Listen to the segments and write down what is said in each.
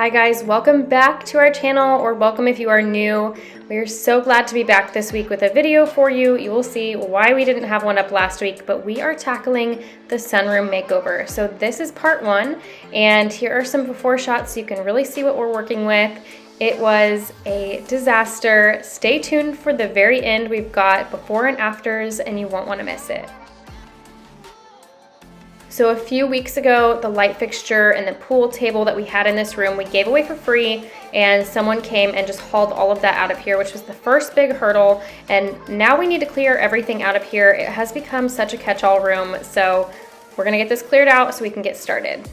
Hi guys, welcome back to our channel, or welcome if you are new. We are so glad to be back this week with a video for you. You will see why we didn't have one up last week, but we are tackling the sunroom makeover. So this is part one, and here are some before shots so you can really see what we're working with. It was a disaster. Stay tuned for the very end. We've got before and afters, and you won't want to miss it. So a few weeks ago, the light fixture and the pool table that we had in this room, we gave away for free, and someone came and just hauled all of that out of here, which was the first big hurdle. And now we need to clear everything out of here. It has become such a catch-all room. So we're gonna get this cleared out so we can get started.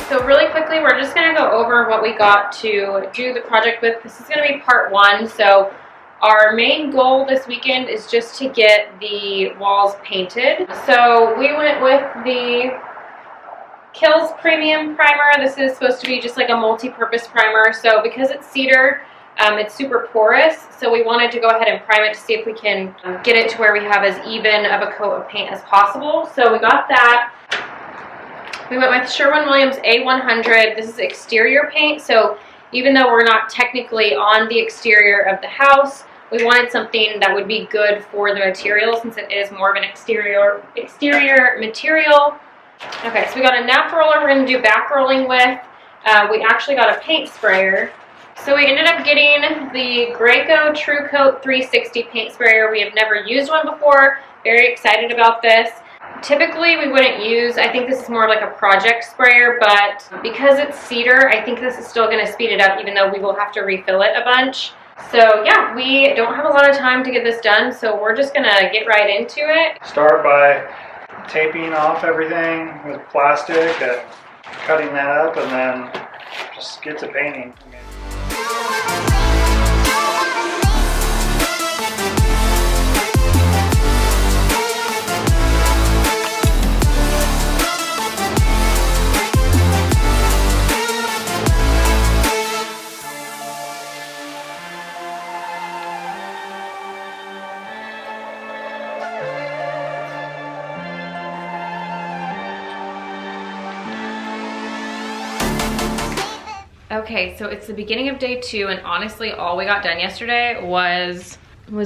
So really quickly, we're just going to go over what we got to do the project with. This is going to be part one. So our main goal this weekend is just to get the walls painted. So we went with the Kilz Premium Primer. This is supposed to be just like a multi-purpose primer. So because it's cedar, it's super porous. So we wanted to go ahead and prime it to see if we can get it to where we have as even of a coat of paint as possible. So we got that. We went with Sherwin A100. This is exterior paint, so even though we're not technically on the exterior of the house, we wanted something that would be good for the material since it is more of an exterior material. Okay, so we got a nap roller we're going to do back rolling with. We actually got a paint sprayer. So we ended up getting the Graco Truecoat 360 paint sprayer. We have never used one before. Very excited about this. Typically we wouldn't use, I think this is more of like a project sprayer, but because it's cedar, I think this is still going to speed it up even though we will have to refill it a bunch. So yeah, we don't have a lot of time to get this done, so we're just going to get right into it. Start by taping off everything with plastic and cutting that up, and then just get to painting. Okay, so it's the beginning of day two, and honestly all we got done yesterday was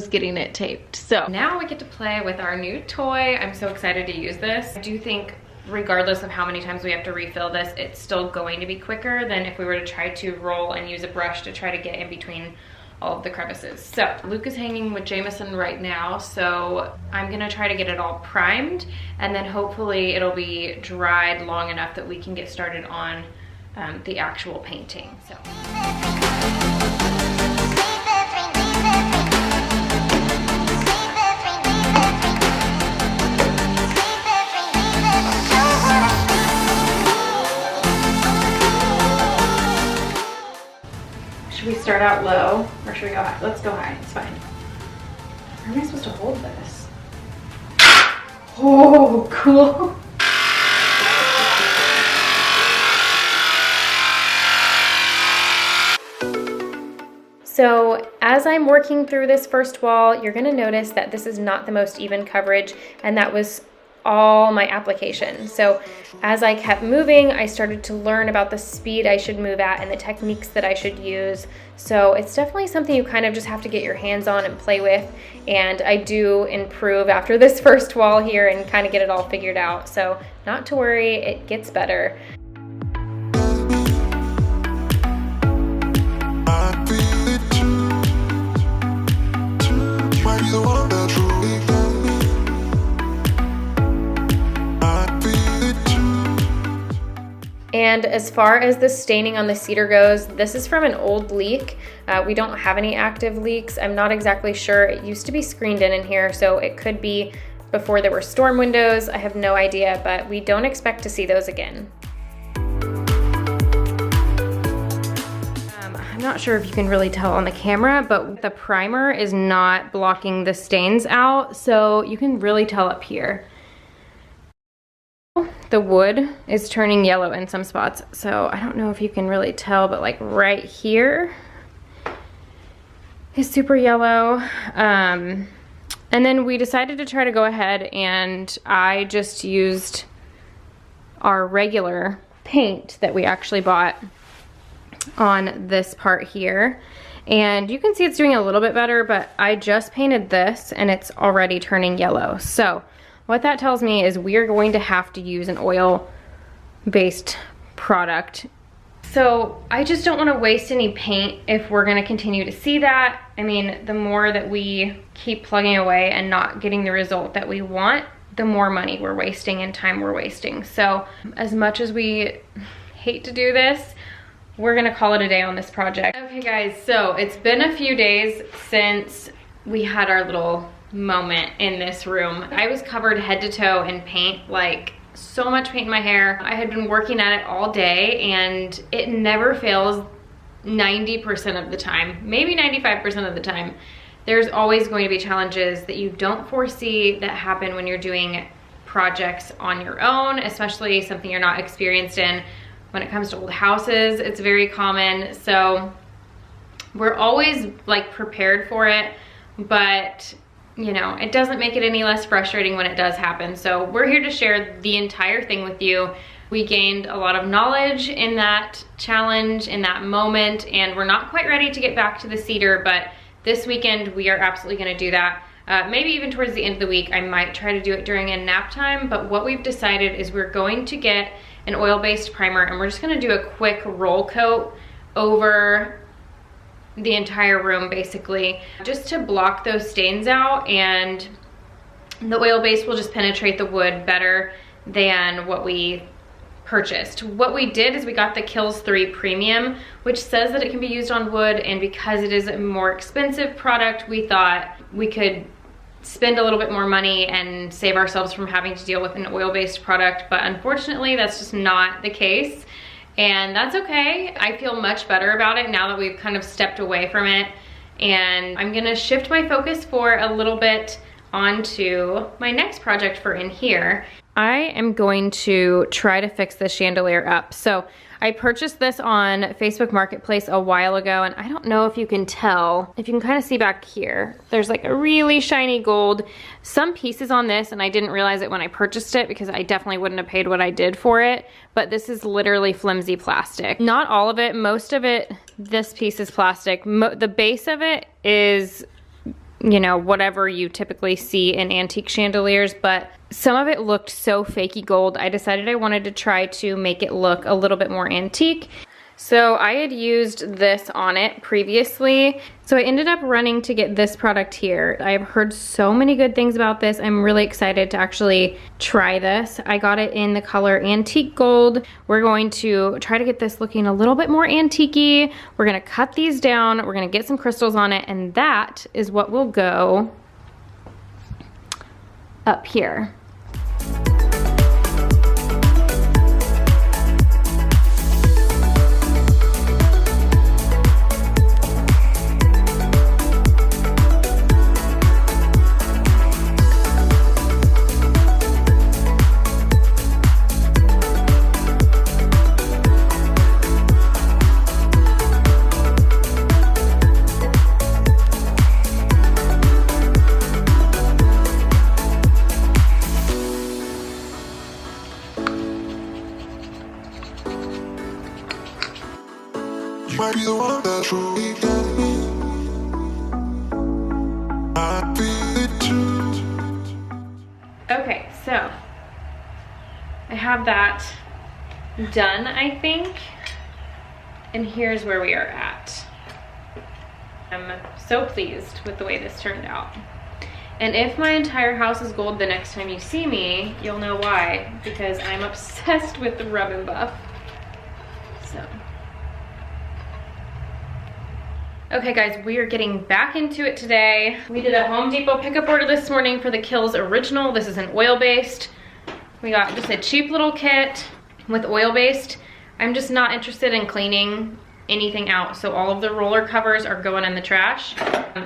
getting it taped. So now we get to play with our new toy. I'm so excited to use this. I do think regardless of how many times we have to refill this, it's still going to be quicker than if we were to try to roll and use a brush to try to get in between all of the crevices. So Luke is hanging with Jameson right now, so I'm gonna try to get it all primed, and then hopefully it'll be dried long enough that we can get started on the actual painting. So. Should we start out low or should we go high? Let's go high, it's fine. Where am I supposed to hold this? Oh, cool. So as I'm working through this first wall, you're gonna notice that this is not the most even coverage, and that was all my application. So as I kept moving, I started to learn about the speed I should move at and the techniques that I should use. So it's definitely something you kind of just have to get your hands on and play with. And I do improve after this first wall here and kind of get it all figured out. So not to worry, it gets better. And as far as the staining on the cedar goes, this is from an old leak. We don't have any active leaks. I'm not exactly sure. It used to be screened in here, so it could be before there were storm windows. I have no idea, but we don't expect to see those again. I'm not sure if you can really tell on the camera, but the primer is not blocking the stains out, so you can really tell up here. The wood is turning yellow in some spots, so I don't know if you can really tell, but like right here is super yellow. And then we decided to try to go ahead, and I just used our regular paint that we actually bought on this part here. And you can see it's doing a little bit better, but I just painted this and it's already turning yellow. So what that tells me is we are going to have to use an oil-based product. So I just don't want to waste any paint if we're going to continue to see that. I mean, the more that we keep plugging away and not getting the result that we want, the more money we're wasting and time we're wasting. So as much as we hate to do this, we're gonna call it a day on this project. Okay guys, so it's been a few days since we had our little moment in this room. I was covered head to toe in paint, like so much paint in my hair. I had been working at it all day and it never fails 90% of the time, maybe 95% of the time. There's always going to be challenges that you don't foresee that happen when you're doing projects on your own, especially something you're not experienced in. When it comes to old houses, it's very common. So we're always like prepared for it, but you know, it doesn't make it any less frustrating when it does happen. So we're here to share the entire thing with you. We gained a lot of knowledge in that challenge, in that moment, and we're not quite ready to get back to the Cedar, but this weekend we are absolutely gonna do that. Maybe even towards the end of the week, I might try to do it during a nap time, but what we've decided is we're going to get an oil-based primer and we're just gonna do a quick roll coat over the entire room basically, just to block those stains out, and the oil base will just penetrate the wood better than what we purchased. What we did is we got the Kilz 3 Premium, which says that it can be used on wood, and because it is a more expensive product, we thought we could spend a little bit more money and save ourselves from having to deal with an oil-based product, but unfortunately that's just not the case, and that's okay. I feel much better about it now that we've kind of stepped away from it, and I'm gonna shift my focus for a little bit onto my next project for in here. I am going to try to fix this chandelier up. So I purchased this on Facebook Marketplace a while ago, and I don't know if you can tell, if you can kind of see back here, there's like a really shiny gold, some pieces on this, and I didn't realize it when I purchased it because I definitely wouldn't have paid what I did for it, but this is literally flimsy plastic. Not all of it, most of it, this piece is plastic. The base of it is, you know, whatever you typically see in antique chandeliers, but some of it looked so fakey gold, I decided I wanted to try to make it look a little bit more antique. So I had used this on it previously, so I ended up running to get this product here. I have heard so many good things about this. I'm really excited to actually try this. I got it in the color Antique Gold. We're going to try to get this looking a little bit more antique-y. We're gonna cut these down, we're gonna get some crystals on it, and that is what will go up here. Might be the one that truly get me. I feel it too. Okay, so I have that done, I think, and here's where we are at. I'm so pleased with the way this turned out. And if my entire house is gold the next time you see me, you'll know why, because I'm obsessed with the rub and buff. So. Okay guys, we are getting back into it today. We did a Home Depot pickup order this morning for the Kilz Original. This is an oil-based. We got just a cheap little kit with oil-based. I'm just not interested in cleaning anything out, so all of the roller covers are going in the trash.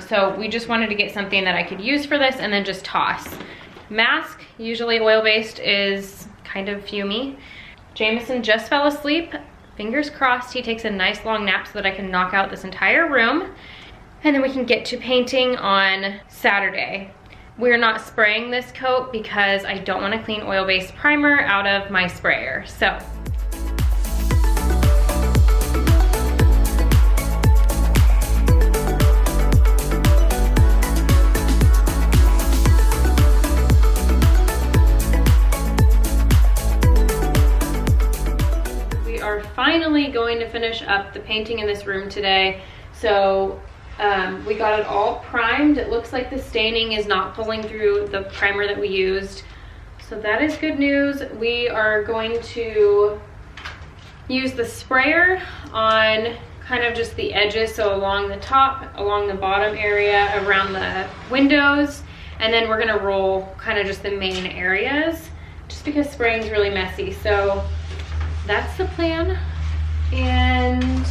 So we just wanted to get something that I could use for this and then just toss. Mask, usually oil-based, is kind of fumey. Jameson just fell asleep. Fingers crossed he takes a nice long nap so that I can knock out this entire room, and then we can get to painting on Saturday. We're not spraying this coat because I don't want to clean oil-based primer out of my sprayer. So we are finally going to finish up the painting in this room today. So we got it all primed. It looks like the staining is not pulling through the primer that we used. So that is good news. We are going to use the sprayer on kind of just the edges, so along the top, along the bottom area, around the windows, and then we're gonna roll kind of just the main areas, just because spraying is really messy. So that's the plan, and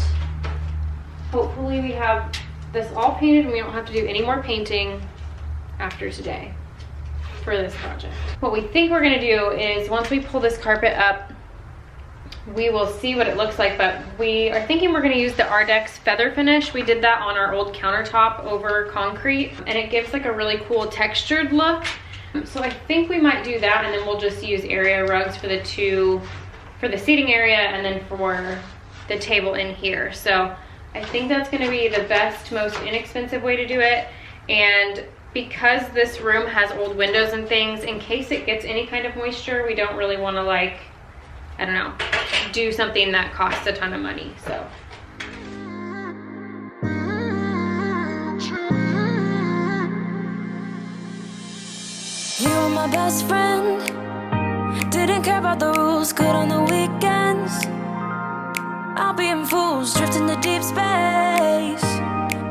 hopefully we have this all painted and we don't have to do any more painting after today for this project. What we think we're gonna do is once we pull this carpet up, we will see what it looks like, but we are thinking we're gonna use the Ardex feather finish. We did that on our old countertop over concrete, and it gives like a really cool textured look. So I think we might do that, and then we'll just use area rugs for the seating area and then for the table in here. So I think that's gonna be the best, most inexpensive way to do it. And because this room has old windows and things, in case it gets any kind of moisture, we don't really wanna, like, I don't know, do something that costs a ton of money, so. You were my best friend, didn't care about the rules, good on the weekends. I'll be in fools, drifting to deep space.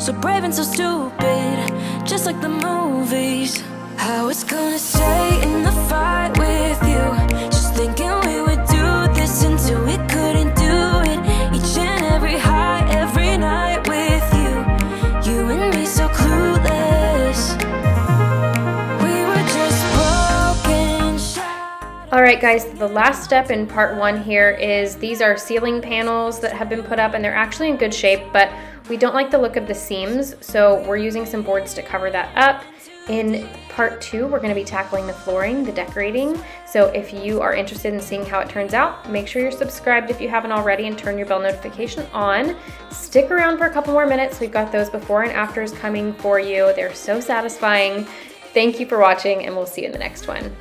So brave and so stupid, just like the movies. I was gonna stay in the fight with you, just thinking we would do this until we couldn't do it. Each and every high, every night with you, you and me so clueless. We were just broken shadows. All right guys, the last step in part one here is these are ceiling panels that have been put up, and they're actually in good shape, but we don't like the look of the seams, so we're using some boards to cover that up. In part two, we're going to be tackling the flooring, the decorating. So if you are interested in seeing how it turns out, make sure you're subscribed if you haven't already and turn your bell notification on. Stick around for a couple more minutes. We've got those before and afters coming for you. They're so satisfying. Thank you for watching, and we'll see you in the next one.